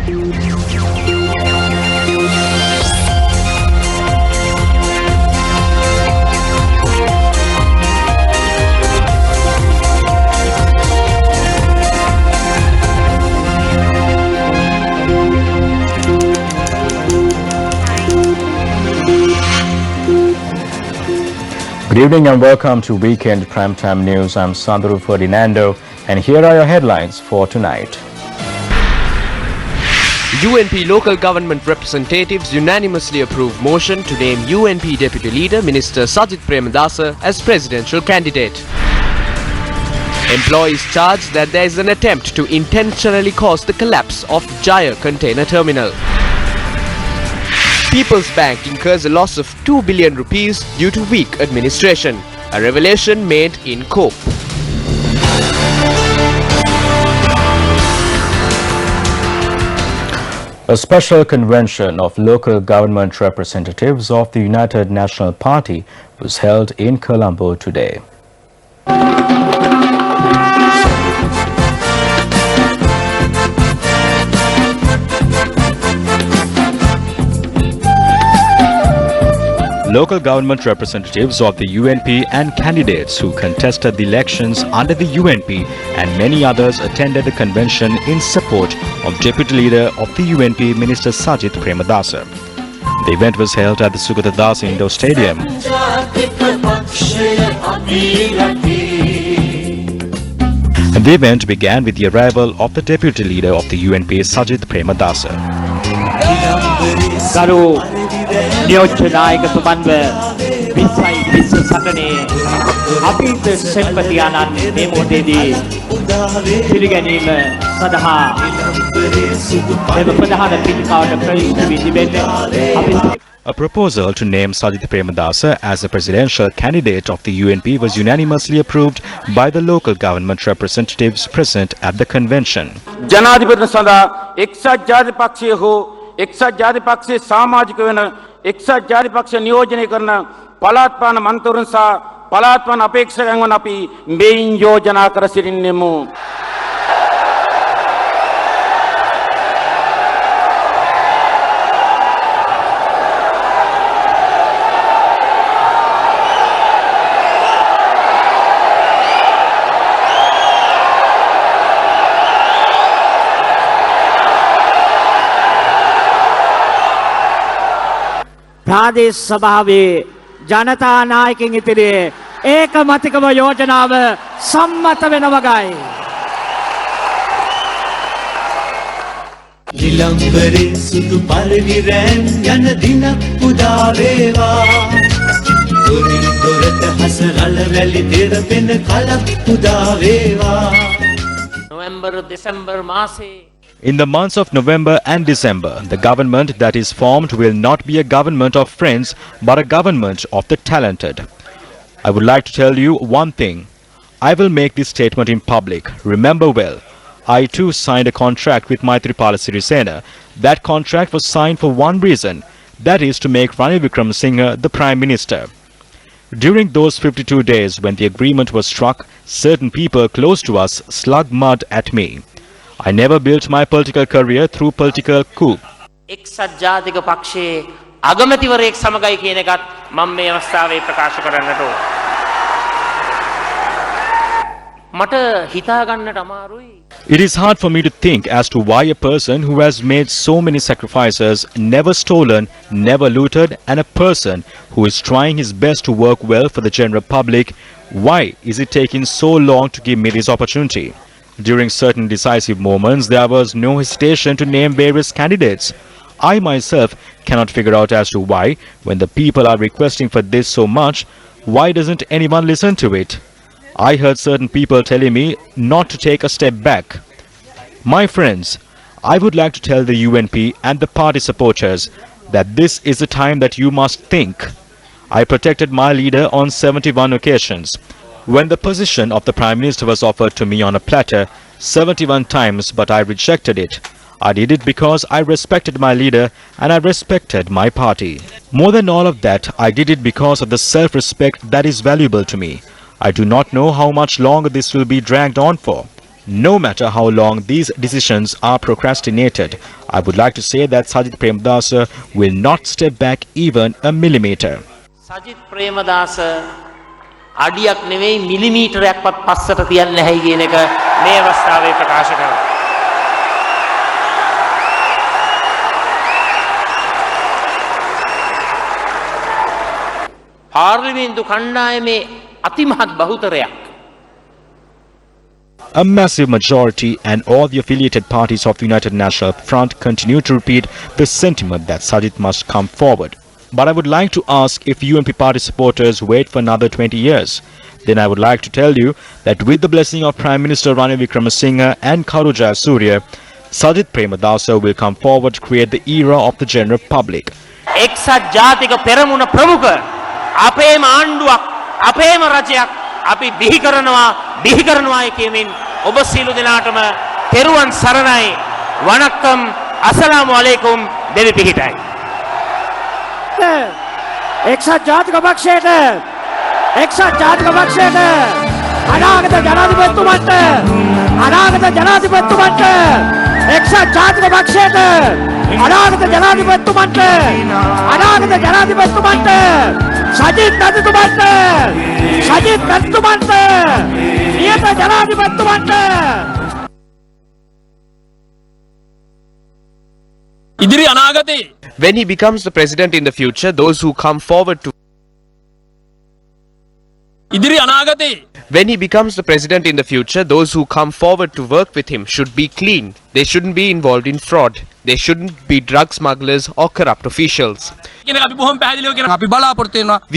Good evening and welcome to Weekend Primetime News. I'm Sandro Ferdinando and here are your headlines for tonight. UNP local government representatives unanimously approve motion to name UNP Deputy Leader Minister Sajith Premadasa as presidential candidate. Employees charged that there is an attempt to intentionally cause the collapse of Jaya container terminal. People's Bank incurs a loss of 2 billion rupees due to weak administration, a revelation made in court. A special convention of local government representatives of the United National Party was held in Colombo today. Local government representatives of the UNP and candidates who contested the elections under the UNP and many others attended the convention in support of Deputy Leader of the UNP Minister Sajith Premadasa. The event was held at the Sugata Das Indoor Stadium. And the event began with the arrival of the Deputy Leader of the UNP Sajith Premadasa. නියෝජ්‍යනායක ප්‍රබන්ධ 20යි 20 සටනේ අපිට සෙන්පතියානන් මේ මොහොතේදී පිළිගැනීම සඳහා මෙම ප්‍රධාන පිටකාවට ප්‍රවිෂ්ඨ වී තිබෙන්නේ. A proposal to name Sajith Premadasa as the presidential candidate of the UNP was unanimously approved by the local government representatives present at the convention. ජනාධිපති සඳහා එක්සත් ජාතිපක්ෂය හෝ එක්සත් ජාතිපක්ෂයේ සමාජික වෙන එක්සත් ජාතිපක්ෂ නියෝජනය කරන පළාත් පාලන මන්ත්‍රීවරුන් සහ පළාත් පාලන අපේක්ෂකයන් වන අපි මේන් යෝජනා කර සිටින්නෙමු. ප්‍රාදේශ සභාවේ ජනතා නායකයන් ඉදිරියේ ඒකමතිකව යෝජනාව සම්මත වෙන වගයි. නිලම්බරේ සුදු පරිවිරෙන් යන දිනක් උදා වේවා. දොරින් දොරට හසරල රැලි දෙරපෙන කලක් උදා වේවා. නොවැම්බර් දෙසැම්බර් මාසේ In the months of November and December, the government that is formed will not be a government of friends but a government of the talented. I would like to tell you one thing. I will make this statement in public. Remember well, I too signed a contract with Maithripala Sirisena. That contract was signed for one reason, that is to make Ranil Wickremesinghe the Prime Minister. During those 52 days when the agreement was struck, certain people close to us slugged mud at me. I never built my political career through political coup. එක්සත් ජාතික පක්ෂයේ අගමැතිවරයෙක් සමගයි කියන එකත් මම මේ අවස්ථාවේ ප්‍රකාශ කරන්නට ඕන. මට හිතා ගන්නට අමාරුයි. It is hard for me to think as to why a person who has made so many sacrifices, never stolen, never looted, and a person who is trying his best to work well for the general public, why is it taking so long to give me this opportunity? During certain decisive moments, there was no hesitation to name various candidates. I myself cannot figure out as to why, when the people are requesting for this so much, why doesn't anyone listen to it? I heard certain people telling me not to take a step back. My friends, I would like to tell the UNP and the party supporters that this is the time that you must think. I protected my leader on 71 occasions. When the position of the Prime Minister was offered to me on a platter 71 times, but I rejected it. I did it because I respected my leader and I respected my party. More than all of that, I did it because of the self-respect that is valuable to me. I do not know how much longer this will be dragged on for. No matter how long these decisions are procrastinated, I would like to say that Sajith Premadasa will not step back even a millimeter. Sajith Premadasa අඩියක් නෙවෙයි මිලිමීටරයක්වත් පස්සට තියන්නේ නැහැ කියන එක මේ අවස්ථාවේ ප්‍රකාශ කරනවා. පාර්ලිමේන්තු කණ්ඩායමේ අතිමහත් බහුතරයක් A massive majority and all the affiliated parties of the United National Front continue to repeat the sentiment that Sajith must come forward. But I would like to ask if UNP party supporters wait for another 20 years. Then I would like to tell you that with the blessing of Prime Minister Ranil Wickremesinghe and Karu Jayasuriya, Sajith Premadasa will come forward to create the era of the general public. එක්සත් ජාතික පෙරමුණ ප්‍රමුඛ අපේම ආණ්ඩුවක් අපේම රජයක් අපි බිහි කරනවායි කියමින් ඔබ සියලු දෙනාටම තෙරුවන් සරණයි වණක්කම් අස්සලාමු අලයිකුම් දෙවි පිහිටයි. එක්සත් ජාතික පක්ෂයට අනාගත ජනාධිපතිතුමන්ට එක්සත් ජාතික පක්ෂයට අනාගත ජනාධිපතිතුමන්ට සජිත් මැතිතුමන්ට නියත ජනාධිපතිතුමන්ට ඉදිරි අනාගතේ when he becomes the president in the future, those who come forward to when he becomes the president in the future, those who come forward to work with him should be clean. They shouldn't be involved in fraud. They shouldn't be drug smugglers or corrupt officials. We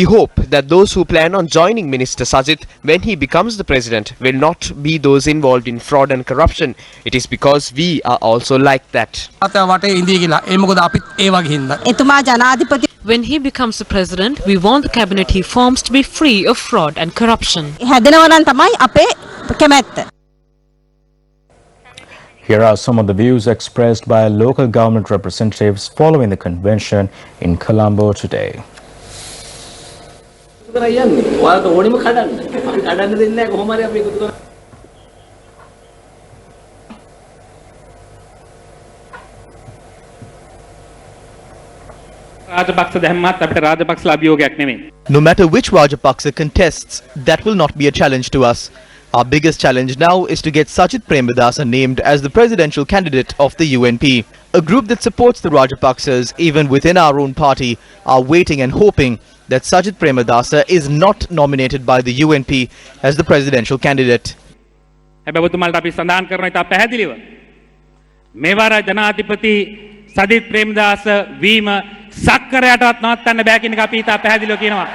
hope that those who plan on joining Minister Sajith when he becomes the president will not be those involved in fraud and corruption. It is because we are also like that. When he becomes the president, we want the cabinet he forms to be free of fraud and corruption. Here are some of the views expressed by local government representatives following the convention in Colombo today. No matter which Rajapaksa contests, that will not be a challenge to us. Our biggest challenge now is to get Sajith Premadasa named as the presidential candidate of the UNP. A group that supports the Rajapaksas, even within our own party, are waiting and hoping that Sajith Premadasa is not nominated by the UNP as the presidential candidate. Sajith Premadasa වීම සක්කරයටවත් නවත්තන්න බෑ කියන එක අපි ඉතා පැහැදිලිව කියනවා.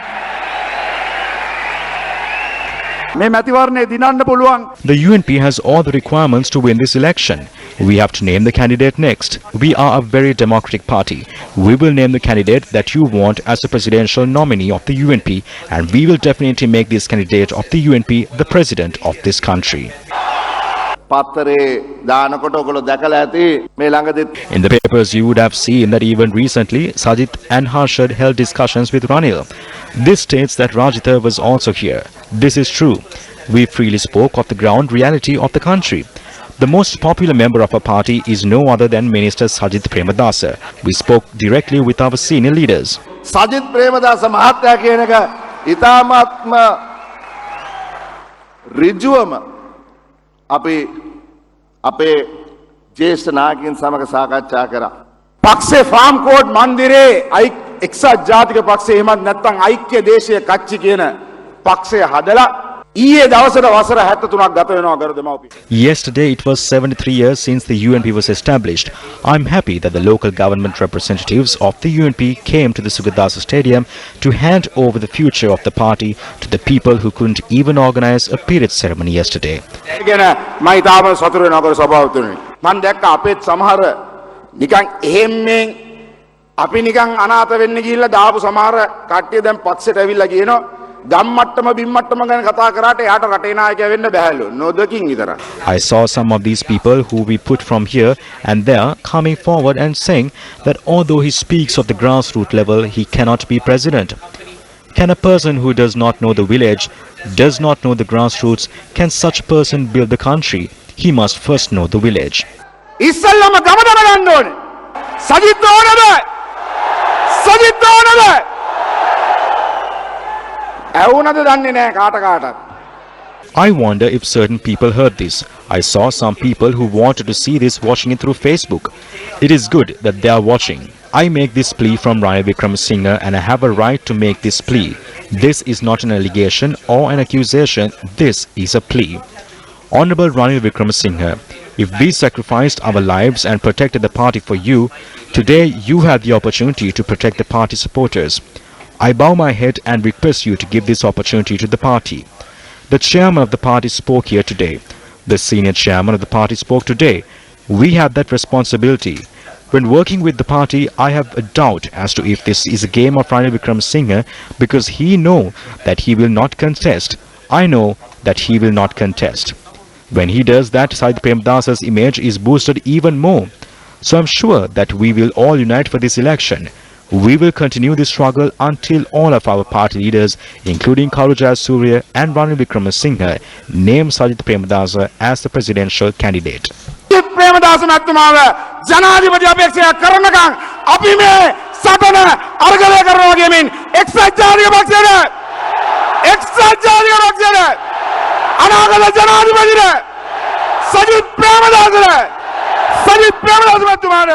The UNP has all the requirements to win this election. We have to name the candidate next. We are a very democratic party. We will name the candidate that you want as the presidential nominee of the UNP, and we will definitely make this candidate of the UNP the president of this country. In the papers, you would have seen that even recently, Sajith and Harshad held discussions with Ranil. This states that Rajitha was also here. This is true. We freely spoke of the ground reality of the country. The most popular member of our party is no other than Minister Sajith Premadasa. We spoke directly with our senior leaders. Sajith Premadasa Mahatya කියනක ඊ타මාත්ම ඍජුවම අපි අපේ ජේෂ්ඨ නායකයන් සමග සාකච්ඡා කරා. පක්ෂේ farm code මන්දිරේ එක්සත් ජාතික පක්ෂේ එහෙමත් නැත්නම් ඓක්‍ය දේශීය කච්චි කියන පක්ෂය හදලා ඊයේ දවසට වසර 73ක් ගත වෙනවා ගරු දෙමව්පියන්. Yesterday it was 73 years since the UNP was established. I'm happy that the local government representatives of the UNP came to the Sugadasa Stadium to hand over the future of the party to the people who couldn't even organize a period ceremony yesterday. ගැන මම ඊටාම සතුටු වෙනවා ගරු සභාපතිතුමනි. මම දැක්ක අපේත් සමහර නිකන් එහෙම්මෙන් අපි නිකන් අනාථ වෙන්න ගිහිල්ලා දාපු සමහර කට්ටිය දැන් පක්ෂයට ඇවිල්ලා කියනවා ගම්මට්ටම බිම්මට්ටම ගැන කතා කරාට එයාට රටේ නායකයා වෙන්න බෑලු නොදකින් විතරයි. I saw some of these people who we put from here and there coming forward and saying that although he speaks of the grassroots level, he cannot be president. Can a person who does not know the village, does not know the grassroots, can such person build the country? he must first know the village. ඉස්සල්ලාම ගම දැනගන්න ඕනේ. සජිත් ඕනද? සජිත් ඕනද? ඇවුනද දන්නේ නැහැ කාට කාටත්. I wonder if certain people heard this. I saw some people who wanted to see this watching it through Facebook. It is good that they are watching. I make this plea from Ranil Wickremesinghe and I have a right to make this plea. This is not an allegation or an accusation. This is a plea. Honorable Ranil Wickremesinghe, if we sacrificed our lives and protected the party for you, today you have the opportunity to protect the party supporters. I bow my head and request you to give this opportunity to the party. The chairman of the party spoke here today. The senior chairman of the party spoke today. We have that responsibility. When working with the party, I have a doubt as to if this is a game of Ranil Wickremesinghe because he know that he will not contest. I know that he will not contest. When he does that, Sajid Premadasa's image is boosted even more. So I'm sure that we will all unite for this election. We will continue this struggle until all of our party leaders, including Kauru Jayasuriya and Ranil Wickremesinghe, name Sajid Premadasa as the presidential candidate. Sajith Premadasa මැතිතුමාව ජනාධිපති අපේක්ෂා කරනකම් අපි මේ සටන අරගලය කරනවා කියමින් එක්සත් ජාතික පක්ෂයට අනාගත ජනාධිපතිට Sajith Premadasa මැතිතුමාට.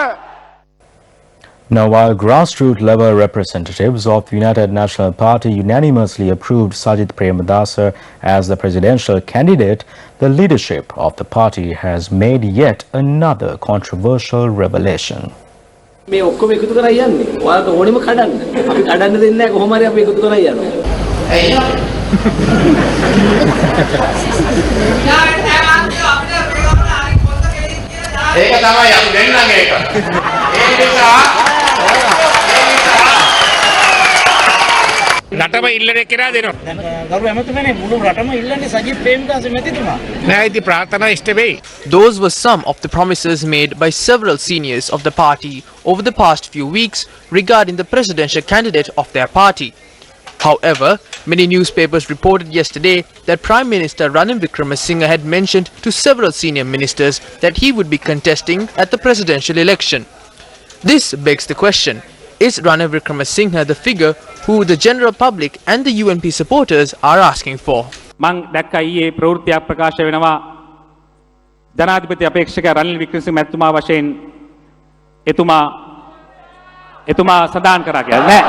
Now, while grassroots level representatives of the United National Party unanimously approved Sajid Premadasa as the presidential candidate, the leadership of the party has made yet another controversial revelation. මේ ඔක්කොම එකතු කරලා යන්නේ. ඔයාලට ඕනෙම කඩන්න. අපි කඩන්න දෙන්නේ නැහැ කොහොම හරි අපි එකතු කරලා යනවා. ඒක තමයි අපි වෙන්නම් ඒක. ඒ නිසා රටම ඉල්ලන කෙනා දෙනවා. ගරු ඇමතුමනේ මුළු රටම ඉල්ලන්නේ සජිත් ප්‍රේමදාස මැතිතුමා. නෑ ඉතින් ප්‍රාර්ථනා ඉෂ්ට වෙයි. Those were some of the promises made by several seniors of the party over the past few weeks regarding the presidential candidate of their party. However, many newspapers reported yesterday that Prime Minister Ranil Wickremesinghe had mentioned to several senior ministers that he would be contesting at the presidential election. This begs the question, is Ranil Wickremesinghe the figure who the general public and the UNP supporters are asking for? මං දැක්කා ඊයේ ප්‍රවෘත්තියක් ප්‍රකාශ වෙනවා ජනාධිපති අපේක්ෂක රනිල් වික්‍රමසිංහ මැතිතුමා වශයෙන් එතුමා සඳහන් කරා කියලා නෑ.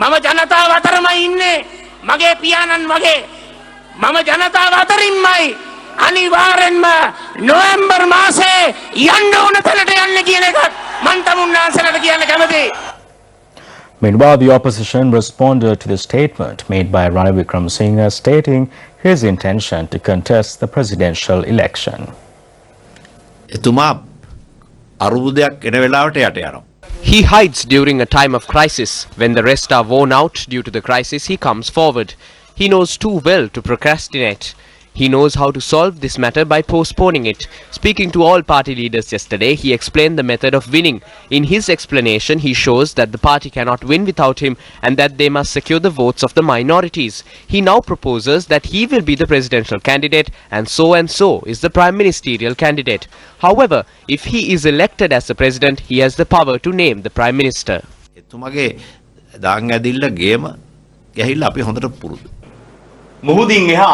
මම ජනතාව අතරමයි ඉන්නේ මගේ පියාණන් වගේ මම ජනතාව අතරින්මයි අනිවාර්යෙන්ම නොවැම්බර් මාසේ යන්න ඕන තැනට යන්න කියන එකත් මන් තමුන්නාන්සලට කියන්න කැමතියි. Meanwhile, the opposition responded to the statement made by Ranil Wickremesinghe stating his intention to contest the presidential election. එතුමා අරුබුදයක් එන වෙලාවට යට යනවා. He hides during a time of crisis. When the rest are worn out due to the crisis, he comes forward. He knows too well to procrastinate. He knows how to solve this matter by postponing it. Speaking to all party leaders yesterday, he explained the method of winning. In his explanation, he shows that the party cannot win without him and that they must secure the votes of the minorities. He now proposes that he will be the presidential candidate and so is the prime ministerial candidate. However, if he is elected as the president, he has the power to name the prime minister. එතුමගේ දාං ඇදිල්ල ගේම ගැහිල්ල අපි හොඳට පුරුදු. මුහුදින් එහා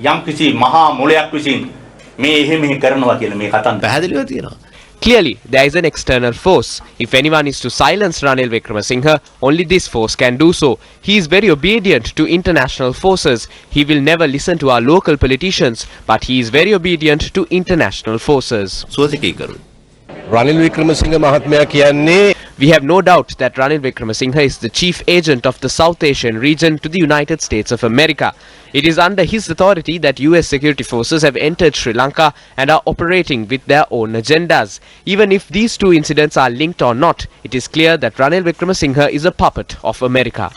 යම් කිසි මහා මොලයක් විසින් මේ එහෙ මෙහෙ කරනවා කියන මේ කතන්දර පැහැදිලිව තියෙනවා. Clearly, there is an external force. If anyone is to silence Ranil Wickremesinghe, only this force can do so. He is very obedient to international forces. He will never listen to our local politicians, but he is very obedient to international forces. සුවසිකී කරු. Ranil Wickremesinghe mahatmaya kiyanne We have no doubt that Ranil Wickremesinghe is the chief agent of the South Asian region to the United States of America. It is under his authority that US security forces have entered Sri Lanka and are operating with their own agendas. Even if these two incidents are linked or not, it is clear that Ranil Wickremesinghe is a puppet of America.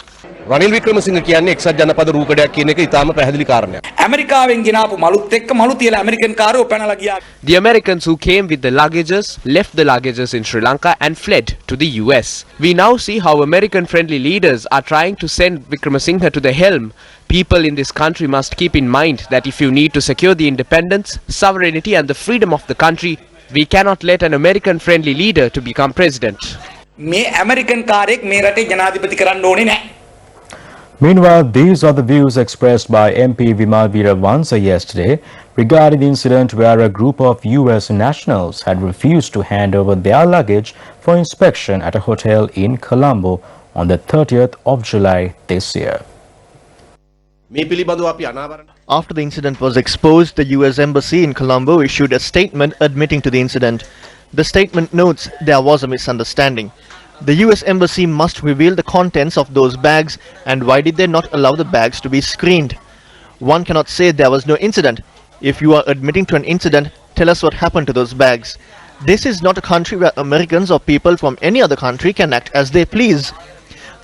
Ranil Wickremesinghe කියන්නේ එක්සත් ජනපද රූකඩයක් කියන එක ඉතාම පැහැදිලි කාරණයක්. ඇමරිකාවෙන් ගෙනාපු මලුත් එක්ක මලු තියලා ඇමරිකන් කාරයෝ පැනලා ගියා. The Americans who came with the luggages left the luggages in Sri Lanka and fled to the US. We now see how American-friendly leaders are trying to send Wickremesinghe to the helm. People in this country must keep in mind that if you need to secure the independence, sovereignty and the freedom of the country, we cannot let an American-friendly leader to become president. මේ American කාරයෙක් මේ රටේ ජනාධිපති කරන්න ඕනේ නැහැ. Meanwhile, these are the views expressed by MP Vimal Veeravansa yesterday regarding the incident where a group of US nationals had refused to hand over their luggage for inspection at a hotel in Colombo on the 30th of July this year. මේ පිළිබඳව අපි අනාවරණ After the incident was exposed, the US Embassy in Colombo issued a statement admitting to the incident. The statement notes there was a misunderstanding. The US Embassy must reveal the contents of those bags, and why did they not allow the bags to be screened? One cannot say there was no incident. If you are admitting to an incident, tell us what happened to those bags. This is not a country where Americans or people from any other country can act as they please.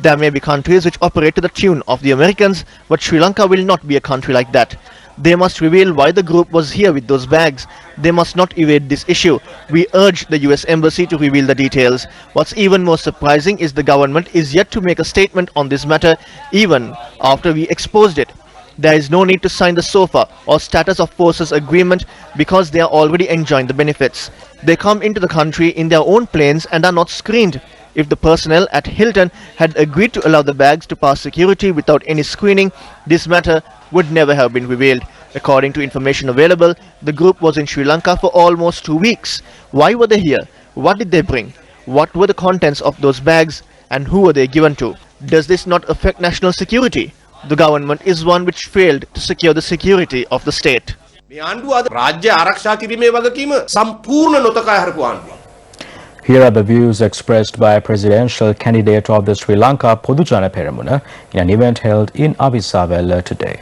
There may be countries which operate to the tune of the Americans, but Sri Lanka will not be a country like that. They must reveal why the group was here with those bags. They must not evade this issue. We urge the US Embassy to reveal the details. What's even more surprising is the government is yet to make a statement on this matter even after we exposed it. There is no need to sign the SOFA or Status of Forces agreement because they are already enjoying the benefits. They come into the country in their own planes and are not screened. If the personnel at Hilton had agreed to allow the bags to pass security without any screening, this matter would never have been revealed. According to information available, the group was in Sri Lanka for almost 2 weeks. Why were they here? What did they bring? What were the contents of those bags? And who were they given to? Does this not affect national security? The government is one which failed to secure the security of the state. මේ ආණ්ඩුව අද රාජ්‍ය ආරක්ෂා කිරීමේ වගකීම සම්පූර්ණ නොතකා හරපු ආණ්ඩුවක්. Here are the views expressed by presidential candidate of the Sri Lanka Podujana Peramuna in an event held in Avisavella today.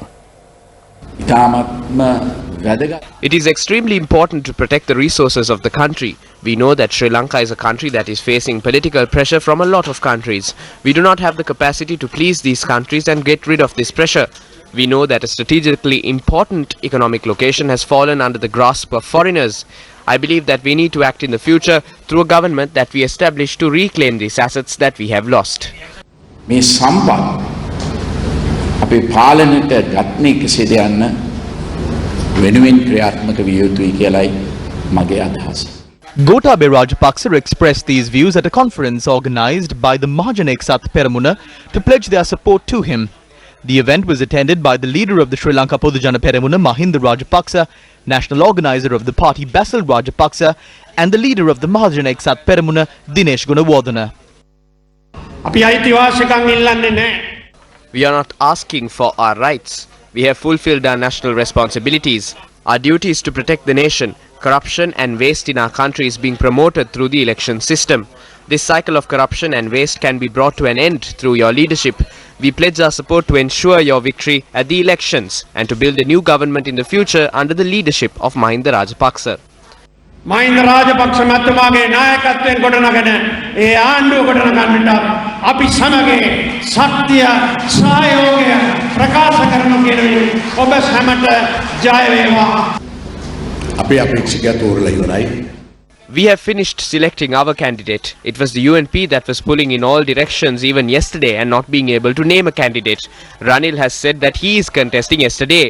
It is extremely important to protect the resources of the country. We know that Sri Lanka is a country that is facing political pressure from a lot of countries. We do not have the capacity to please these countries and get rid of this pressure. We know that a strategically important economic location has fallen under the grasp of foreigners. I believe that we need to act in the future through a government that we establish to reclaim these assets that we have lost. මේ සම්පත් අපේ පාලනයට ගත්නේ කෙසේද යන්න වෙනුවෙන් ක්‍රියාත්මක විය යුතුයි කියලයි මගේ අදහස. Gotabaya Rajapaksa expressed these views at a conference organized by the Mahajan Eksat Peramuna to pledge their support to him. The event was attended by the leader of the Sri Lanka Podujana Peramuna, Mahinda Rajapaksa, national organizer of the party, Basil Rajapaksa, and the leader of the Mahajan Eksat Peramuna, Dinesh Gunawardena. We are not asking for our rights. We have fulfilled our national responsibilities. Our duty is to protect the nation. Corruption and waste in our country is being promoted through the election system. This cycle of corruption and waste can be brought to an end through your leadership. We pledge our support to ensure your victory at the elections and to build a new government in the future under the leadership of Mahinda Rajapaksa. Mahinda Rajapaksa මැතිතුමාගේ නායකත්වයෙන් ගොඩනගෙන ඒ ආණ්ඩුව ගොඩනගන්නට අපි සමග සත්‍ය සහයෝගය ප්‍රකාශ කරනු කියනුයි ඔබ හැමට ජය වේවා. අපේ අපේක්ෂකයා තෝරලා ඉවරයි. We have finished selecting our candidate. It was the UNP that was pulling in all directions even yesterday and not being able to name a candidate. Ranil has said that he is contesting yesterday.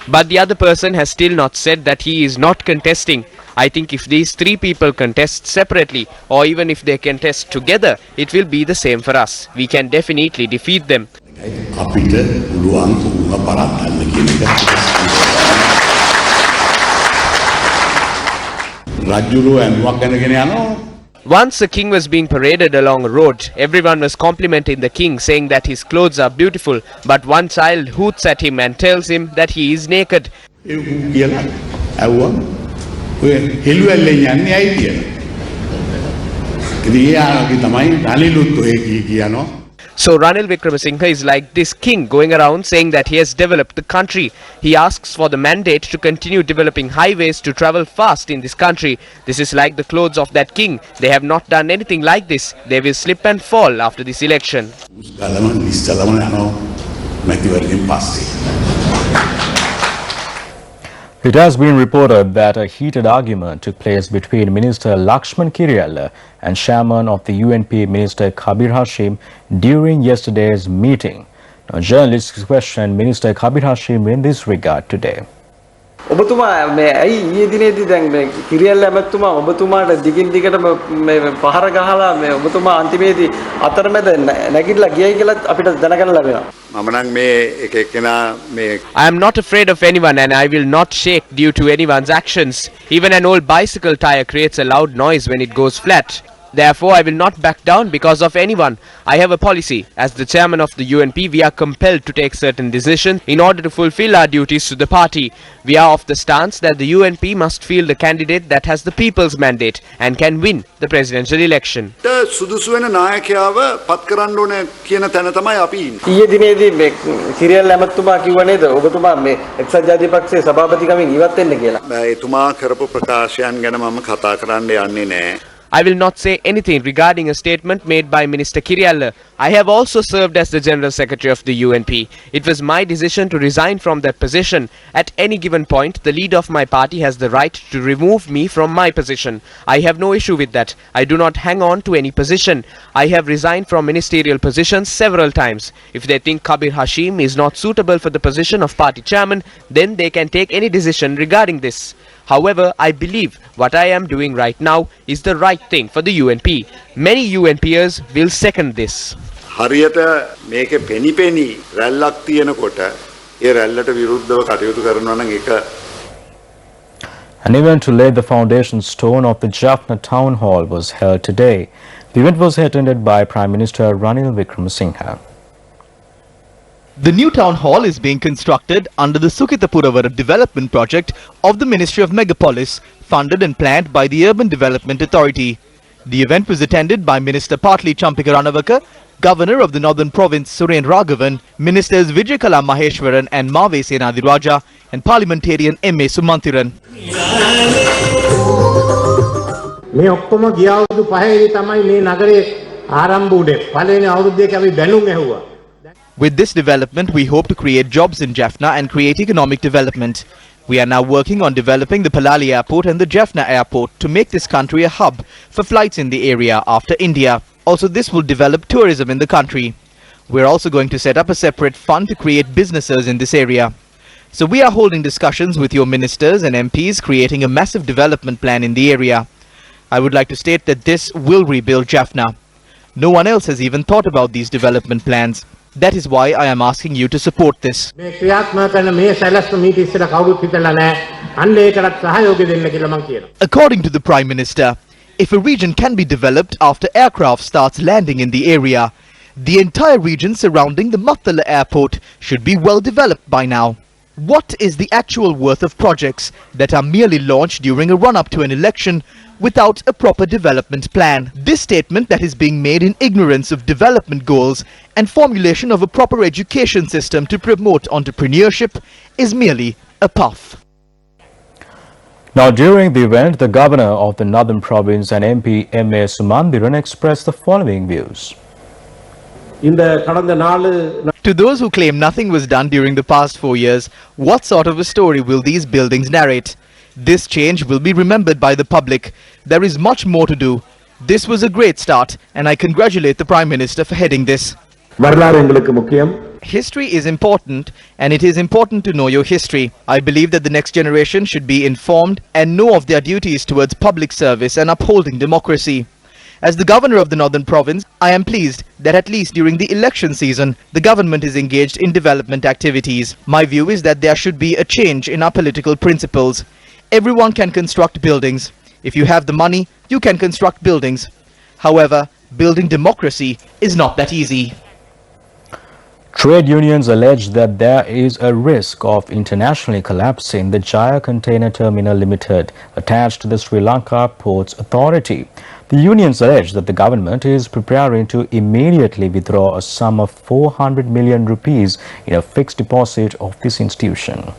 But the other person has still not said that he is not contesting. I think if these three people contest separately or even if they contest together, it will be the same for us. We can definitely defeat them. Once a king was being paraded along a road, everyone was complimenting the king, saying that his clothes are beautiful, but one child hoots at him and tells him that he is naked. So Ranil Wickremesinghe is like this king going around saying that he has developed the country. He asks for the mandate to continue developing highways to travel fast in this country. This is like the clothes of that king. They have not done anything like this. They will slip and fall after this election. It has been reported that a heated argument took place between Minister Lakshman Kiriyalla and chairman of the UNP Minister Kabir Hashim during yesterday's meeting. Now, journalists questioned Minister Kabir Hashim in this regard today. ඔබතුමා මේ ඇයි ඊයේ දිනේදී දැන් මේ කිරියල්ල ඇමතුමා ඔබතුමාට දිගින් දිගට මේ පහර ගහලා මේ ඔබතුමා අන්තිමේදී අතරමැද නැගිටලා ගියයි කියලා අපිට දැනගන්න ලැබෙනවා. I am not afraid of anyone and I will not shake due to anyone's actions. Even an old bicycle tire creates a loud noise when it goes flat. Therefore, I will not back down because of anyone. I have a policy. As the chairman of the UNP, we are compelled to take certain decisions in order to fulfill our duties to the party. We are of the stance that the UNP must field a candidate that has the people's mandate and can win the presidential election. ඊයේ දිනේදී මේ කිරියල්ල ඇමතුමා කිව්ව නේද ඔබතුමා මේ එක්සත් ජාතික පක්ෂයේ සභාපතිකමින් ඉවත් වෙන්න කියලා. එතුමා කරපු ප්‍රකාශයන් ගැන මම කතා කරන්න යන්නේ නැහැ. I will not say anything regarding a statement made by Minister Kiriyalla. I have also served as the General Secretary of the UNP. It was my decision to resign from that position. At any given point, the leader of my party has the right to remove me from my position. I have no issue with that. I do not hang on to any position. I have resigned from ministerial positions several times. If they think Kabir Hashim is not suitable for the position of party chairman, then they can take any decision regarding this. However, I believe what I am doing right now is the right thing for the UNP. Many UNPers will second this. හරියට මේකේ පෙනිපෙනි රැල්ලක් තියෙනකොට ඒ රැල්ලට විරුද්ධව කටයුතු කරනවා නම් ඒක. An event to lay the foundation stone of the Jaffna Town Hall was held today. The event was attended by Prime Minister Ranil Wickremesinghe. The new town hall is being constructed under the Sukitapuravara development project of the Ministry of Megapolis, funded and planned by the Urban Development Authority. The event was attended by Minister Partli Champika Ranawaka, Governor of the Northern Province Suren Raghavan, Ministers Vijayakala Maheshwaran and Mave Senadiraja, and Parliamentarian M.A. Sumanthiran. මේ ඔක්කොම ගිය අවුරුදු 5 තමයි මේ නගරේ ආරම්භ වුනේ. පළවෙනි අවුරුද්දේ අපි බැලුම් ඇහුවා. With this development, we hope to create jobs in Jaffna and create economic development. We are now working on developing the Palali Airport and the Jaffna Airport to make this country a hub for flights in the area after India. Also, this will develop tourism in the country. We're also going to set up a separate fund to create businesses in this area. So we are holding discussions with your ministers and MPs, creating a massive development plan in the area. I would like to state that this will rebuild Jaffna. No one else has even thought about these development plans. That is why I am asking you to support this. According to the Prime Minister, if a region can be developed after aircraft starts landing in the area, the entire region surrounding the Mattala airport should be well developed by now. What is the actual worth of projects that are merely launched during a run-up to an election without a proper development plan? This statement that is being made in ignorance of development goals and formulation of a proper education system to promote entrepreneurship is merely a puff. Now, during the event, the governor of the Northern Province and MP M.A. Sumandiran expressed the following views. To those who claim nothing was done during the past 4 years, what sort of a story will these buildings narrate? This change will be remembered by the public. There is much more to do. This was a great start, and I congratulate the Prime Minister for heading this. History is important, and it is important to know your history. I believe that the next generation should be informed and know of their duties towards public service and upholding democracy. As the governor of the Northern Province, I am pleased that at least during the election season, the government is engaged in development activities. My view is that there should be a change in our political principles. Everyone can construct buildings. If you have the money, you can construct buildings. However, building democracy is not that easy. Trade unions allege that there is a risk of internationally collapsing the Jaya Container Terminal Limited attached to the Sri Lanka Ports Authority. The unions allege that the government is preparing to immediately withdraw a sum of 400 million rupees in a fixed deposit of this institution.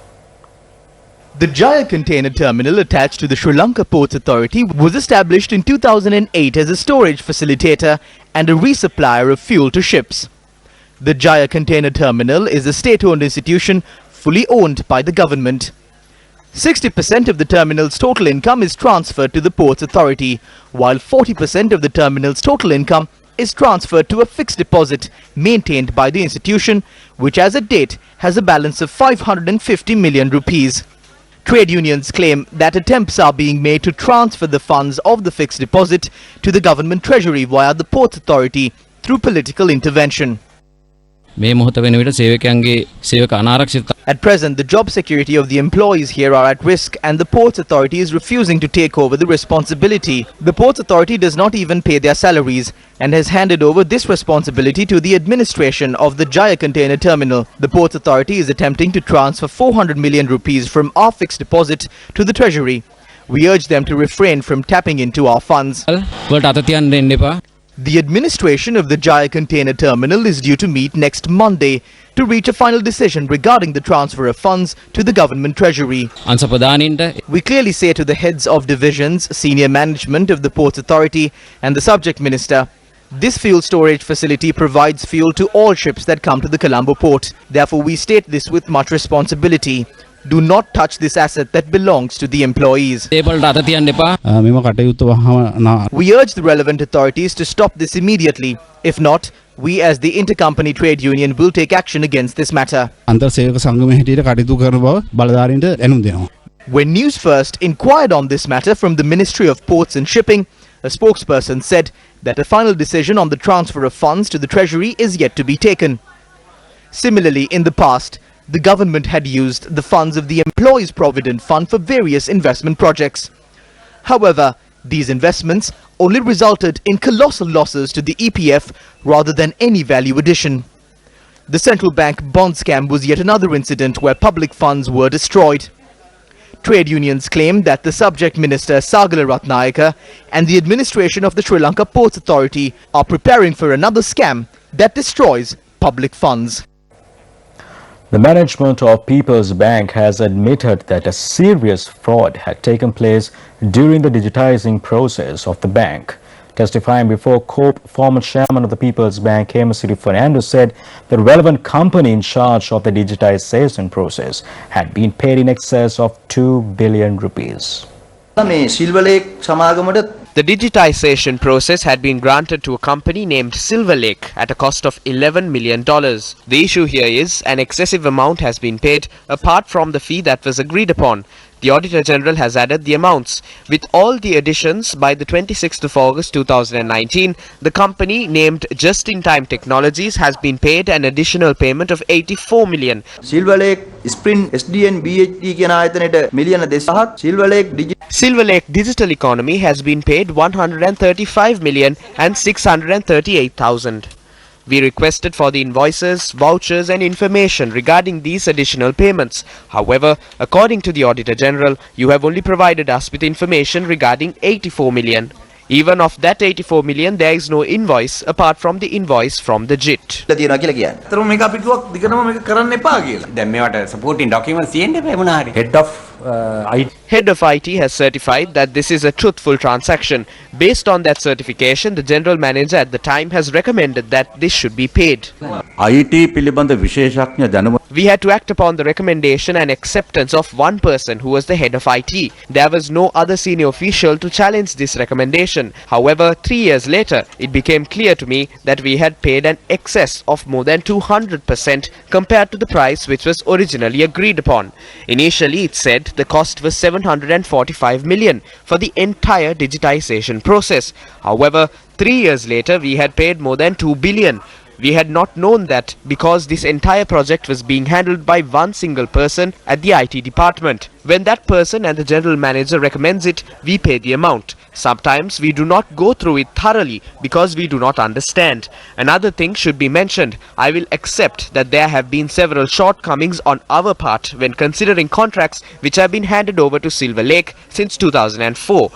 The Jaya Container Terminal attached to the Sri Lanka Ports Authority was established in 2008 as a storage facilitator and a resupplier of fuel to ships. The Jaya Container Terminal is a state-owned institution fully owned by the government. 60% of the terminal's total income is transferred to the Ports Authority, while 40% of the terminal's total income is transferred to a fixed deposit maintained by the institution, which as at date has a balance of 550 million rupees. Trade unions claim that attempts are being made to transfer the funds of the fixed deposit to the government treasury via the Ports Authority through political intervention. At present, the job security of the employees here are at risk, and the Ports Authority is refusing to take over the responsibility. The Ports Authority does not even pay their salaries and has handed over this responsibility to the administration of the Jaya Container Terminal. The Ports Authority is attempting to transfer 400 million rupees from our fixed deposit to the treasury. We urge them to refrain from tapping into our funds. The administration of the Jaya Container Terminal is due to meet next Monday to reach a final decision regarding the transfer of funds to the government treasury. We clearly say to the heads of divisions, senior management of the Ports Authority and the subject minister, this fuel storage facility provides fuel to all ships that come to the Colombo port. Therefore, we state this with much responsibility. Do not touch this asset that belongs to the employees. We urge the relevant authorities to stop this immediately. If not, we as the Intercompany Trade Union will take action against this matter. When News First inquired on this matter from the Ministry of Ports and Shipping, a spokesperson said that a final decision on the transfer of funds to the Treasury is yet to be taken. Similarly, in the past, the government had used the funds of the Employees Provident Fund for various investment projects. However, these investments only resulted in colossal losses to the EPF rather than any value addition. The central bank bond scam was yet another incident where public funds were destroyed. Trade unions claim that the subject minister Sagala Ratnayaka and the administration of the Sri Lanka Ports Authority are preparing for another scam that destroys public funds. The management of People's Bank has admitted that a serious fraud had taken place during the digitizing process of the bank. Testifying before COPE, former chairman of the People's Bank, Hemasithi Fernando, said the relevant company in charge of the digitization process had been paid in excess of 2 billion rupees. The digitization process had been granted to a company named Silver Lake at a cost of $11 million. The issue here is an excessive amount has been paid apart from the fee that was agreed upon. The Auditor General has added the amounts. With all the additions, by the 26th of August 2019, the company named Just In Time Technologies has been paid an additional payment of 84 million. Silver Lake Sprint SDN BHD කියන ආයතනයට මිලියන 200ක් Silver Lake Digital Economy has been paid 135 million and 638,000. We requested for the invoices, vouchers and information regarding these additional payments. However, according to the Auditor General, you have only provided us with information regarding 84 million. Even of that 84 million, there is no invoice apart from the invoice from the JIT. තියෙනවා කියලා කියන්නේ. ඒතරම මේක අපි කිව්වා දිගටම මේක කරන්න එපා කියලා. දැන් මේවට supporting documents තියෙන්න එපා මොනවා හරි. Head of IT has certified that this is a truthful transaction. Based on that certification, the general manager at the time has recommended that this should be paid. IT පිළිබඳ විශේෂඥ දැනුම We had to act upon the recommendation and acceptance of one person who was the head of IT. There was no other senior official to challenge this recommendation. However, 3 years later, it became clear to me that we had paid an excess of more than 200% compared to the price which was originally agreed upon. Initially, it said the cost was 745 million for the entire digitization process. However, 3 years later, we had paid more than 2 billion. We had not known that because this entire project was being handled by one single person at the IT department. When that person and the general manager recommends it, we pay the amount. Sometimes we do not go through it thoroughly because we do not understand. Another thing should be mentioned. I will accept that there have been several shortcomings on our part when considering contracts which have been handed over to Silver Lake since 2004.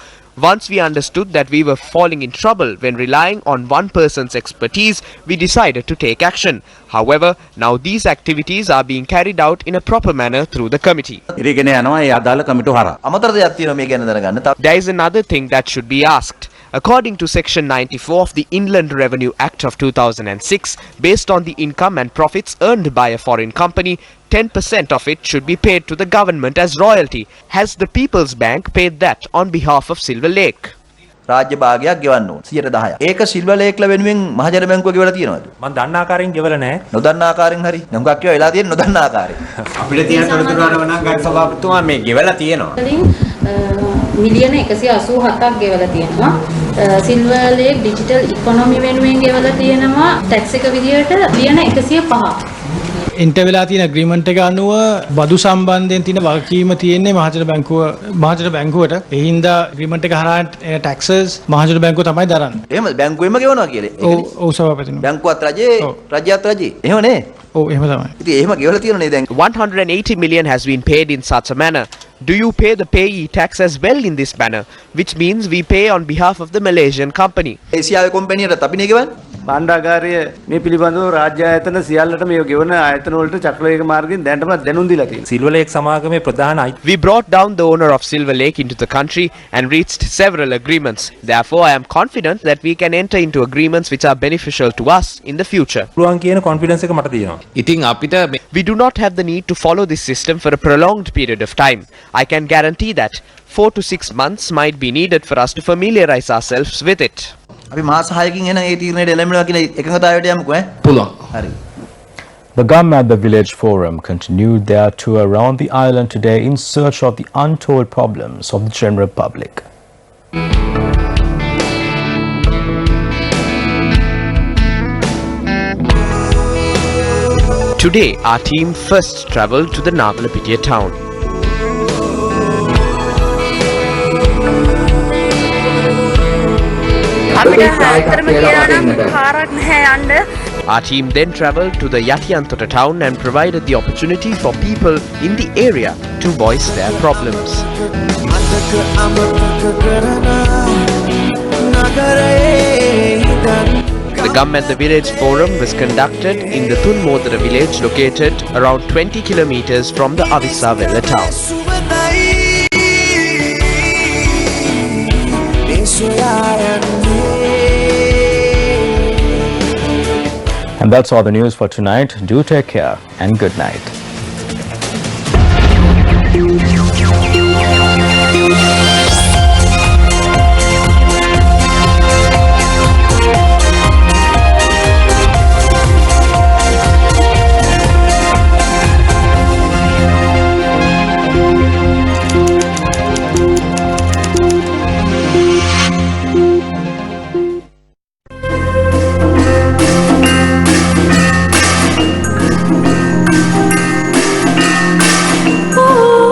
Once we understood that we were falling in trouble when relying on one person's expertise, we decided to take action. However, now these activities are being carried out in a proper manner through the committee. ඉරිගෙන යනවා ඒ අදාළ කමිටු හරහා. අමතර දෙයක් තියෙනවා මේ ගැන දැනගන්න. There is another thing that should be asked. According to Section 94 of the Inland Revenue Act of 2006, based on the income and profits earned by a foreign company, 10% of it should be paid to the government as royalty. Has the People's Bank paid that on behalf of Silver Lake? රාජ්‍ය භාගයක් ගෙවන්න ඕන 110ක්. ඒක silver ලේක්ල වෙනුවෙන් මහජන බැංකුව ගෙවලා තියෙනවද? මම දන්න ආකාරයෙන් ගෙවලා නැහැ. නොදන්න ආකාරයෙන් හරි. නමුගක් කියවා වෙලා තියෙන නොදන්න ආකාරයෙන්. අපිට තියෙන තොරතුරු අරව නම් ගරු සභාපතිතුමා මේ ගෙවලා තියෙනවා. මිලියන 187ක් ගෙවලා තියෙනවා. සිල්වර් ලේක් ඩිජිටල් ඉකොනොමි වෙනුවෙන් ගෙවලා තියෙනවා ටැක්ස් එක විදියට මිලියන 105ක්. ඉන්ටර් වෙලා තියෙන ඇග්‍රීමන්ට් එක අනුව බදු සම්බන්ධයෙන් තියෙන වගකීම තියෙන්නේ මහජන බැංකුවට. ඒ හින්දා ඇග්‍රීමන්ට් එක හරහා ටැක්සස් මහජන බැංකුව තමයි දරන්නේ. එහෙමද බැංකුවෙම ගෙවනවා කියලා. ඔව් සභාපතිතුමා. බැංකුවත් රජේ රජයත් රජේ. එහෙම නේ? ඔව් එහෙම තමයි. ඉතින් එහෙම ගෙවලා තියෙනනේ දැන්. 180 million has been paid in such a manner. Do you pay the payee tax as well in this manner? Which means we pay on behalf of the Malaysian company. ඒසියාවේ කොම්පැනියට අපි නේ ගෙවන්නේ. භාණ්ඩාගාරය මේ පිළිබඳව රාජ්‍ය ආයතන සියල්ලට මේ ගෙවන ආයතන වලට චක්‍රවේග මාර්ගයෙන් දැනටමත් දැනුම් දීලා තියෙනවා. සිල්වර් ලේක් සමාගමේ ප්‍රධාන We brought down the owner of Silver Lake into the country and reached several agreements. Therefore, I am confident that we can enter into agreements which are beneficial to us in the future. පුළුවන් කියන confidence එක මට තියෙනවා. ඉතින් අපිට We do not have the need to follow this system for a prolonged period of time. I can guarantee that 4 to 6 months might be needed for us to familiarize ourselves with it. අපි මාස 6කින් එන ඒ තීරණයට එළඹෙනවා කියන එකඟතාවයට යමුකෝ ඈ. පුළුවන්. හරි. The GAM at the Village Forum continued their tour around the island today in search of the untold problems of the general public. Today, our team first travelled to the Navalapitiya town. Our team then travelled to the Yatiyantota town and provided the opportunity for people in the area to voice their problems. The Gum at the Village Forum was conducted in the Thunmodara village located around 20 kilometers from the Avisavella town. And that's all the news for tonight. Do take care and good night.